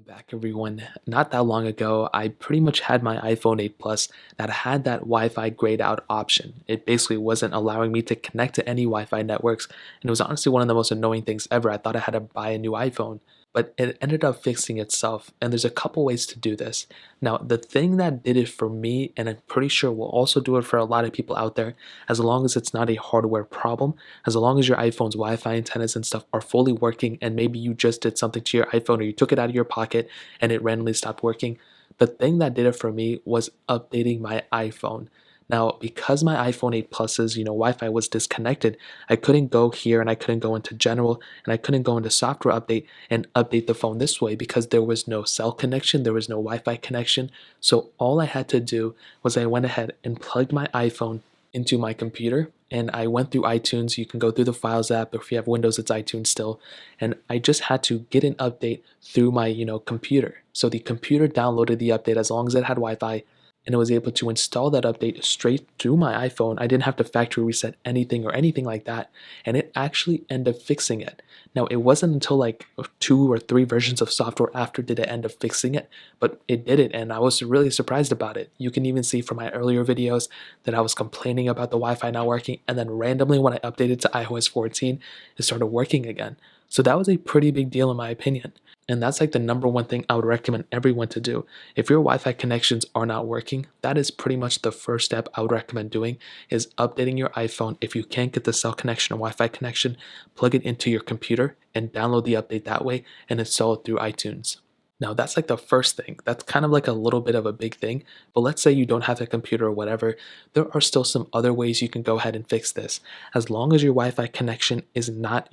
Back everyone. Not that long ago, I pretty much had my iPhone 8 Plus that had that Wi-Fi grayed out option. It basically wasn't allowing me to connect to any Wi-Fi networks, and it was honestly one of the most annoying things ever. I thought I had to buy a new iPhone, but it ended up fixing itself, and there's a couple ways to do this. Now, the thing that did it for me, and I'm pretty sure will also do it for a lot of people out there, as long as it's not a hardware problem, as long as your iPhone's Wi-Fi antennas and stuff are fully working, and maybe you just did something to your iPhone or you took it out of your pocket and it randomly stopped working. The thing that did it for me was updating my iPhone. Now, because my iPhone 8 Plus's, Wi-Fi was disconnected, I couldn't go here and I couldn't go into general and I couldn't go into software update and update the phone this way because there was no cell connection, there was no Wi-Fi connection. So all I had to do was I went ahead and plugged my iPhone into my computer and I went through iTunes. You can go through the Files app, or if you have Windows, it's iTunes still. And I just had to get an update through my, computer. So the computer downloaded the update as long as it had Wi-Fi, and it was able to install that update straight through my iPhone. I didn't have to factory reset anything or anything like that, and it actually ended up fixing it. Now, it wasn't until like 2 or 3 versions of software after did it end up fixing it, but it did it, and I was really surprised about it. You can even see from my earlier videos that I was complaining about the Wi-Fi not working, and then randomly when I updated to iOS 14, it started working again. So that was a pretty big deal in my opinion. And that's like the number one thing I would recommend everyone to do. If your Wi-Fi connections are not working, that is pretty much the first step I would recommend doing, is updating your iPhone. If you can't get the cell connection or Wi-Fi connection, plug it into your computer and download the update that way and install it through iTunes. Now that's like the first thing. That's kind of like a little bit of a big thing, but let's say you don't have a computer or whatever, there are still some other ways you can go ahead and fix this. As long as your Wi-Fi connection is not,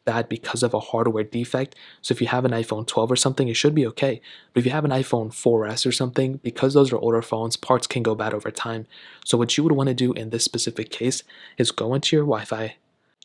bad because of a hardware defect. So if you have an iPhone 12 or something, it should be okay. But if you have an iPhone 4S or something, because those are older phones, parts can go bad over time. So what you would want to do in this specific case is go into your Wi-Fi.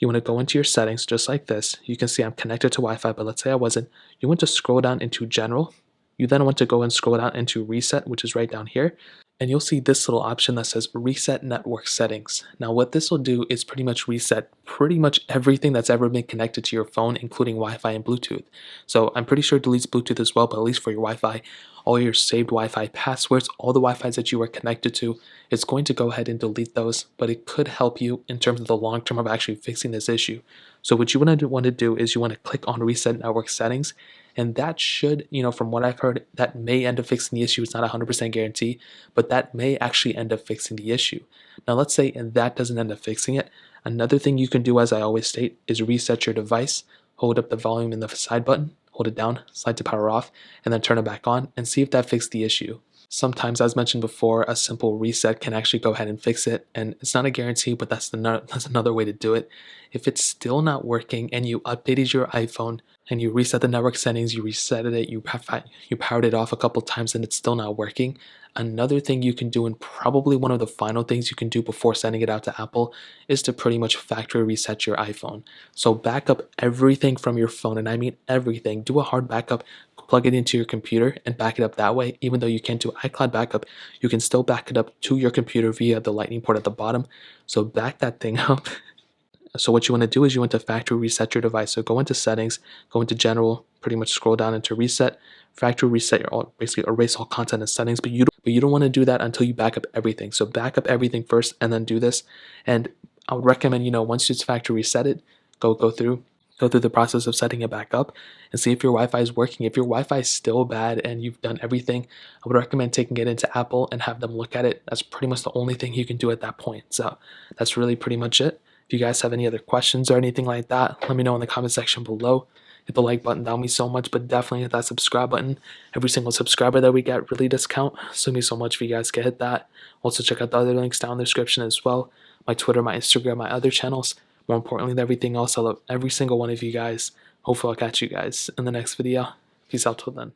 You want to go into your settings just like this. You can see I'm connected to Wi-Fi, but let's say I wasn't. You want to scroll down into General. You then want to go and scroll down into Reset, which is right down here. And you'll see this little option that says Reset Network Settings. Now what this will do is pretty much reset pretty much everything that's ever been connected to your phone, including Wi-Fi and Bluetooth. So I'm pretty sure it deletes Bluetooth as well, but at least for your Wi-Fi, all your saved Wi-Fi passwords, all the Wi-Fis that you were connected to, it's going to go ahead and delete those, but it could help you in terms of the long term of actually fixing this issue. So what you want to do is you want to click on Reset Network Settings, and that should, from what I've heard, that may end up fixing the issue. It's not 100% guarantee, but that may actually end up fixing the issue. Now let's say that doesn't end up fixing it. Another thing you can do, as I always state, is reset your device. Hold up the volume in the side button, hold it down, slide to power off, and then turn it back on and see if that fixed the issue. Sometimes, as mentioned before, a simple reset can actually go ahead and fix it, and it's not a guarantee, but that's another way to do it. If it's still not working and you updated your iPhone and you reset the network settings, you resetted it, you powered it off a couple times and it's still not working, another thing you can do, and probably one of the final things you can do before sending it out to Apple, is to pretty much factory reset your iPhone. So back up everything from your phone, and I mean everything. Do a hard backup, plug it into your computer and back it up that way. Even though you can't do iCloud backup, you can still back it up to your computer via the lightning port at the bottom. So back that thing up. So what you want to do is you want to factory reset your device. So go into settings, go into general, pretty much scroll down into reset, factory reset basically erase all content and settings, but you don't want to do that until you back up everything. So back up everything first and then do this. And I would recommend, once it's factory reset it, go through the process of setting it back up and see if your Wi-Fi is working. If your Wi-Fi is still bad and you've done everything, I would recommend taking it into Apple and have them look at it. That's pretty much the only thing you can do at that point. So that's really pretty much it. If you guys have any other questions or anything like that, let me know in the comment section below. Hit the like button, that would mean so much, but definitely hit that subscribe button. Every single subscriber that we get really does count, so it means so much if you guys can hit that. Also check out the other links down in the description as well. My Twitter, my Instagram, my other channels. More importantly than everything else, I love every single one of you guys. Hopefully I'll catch you guys in the next video. Peace out till then.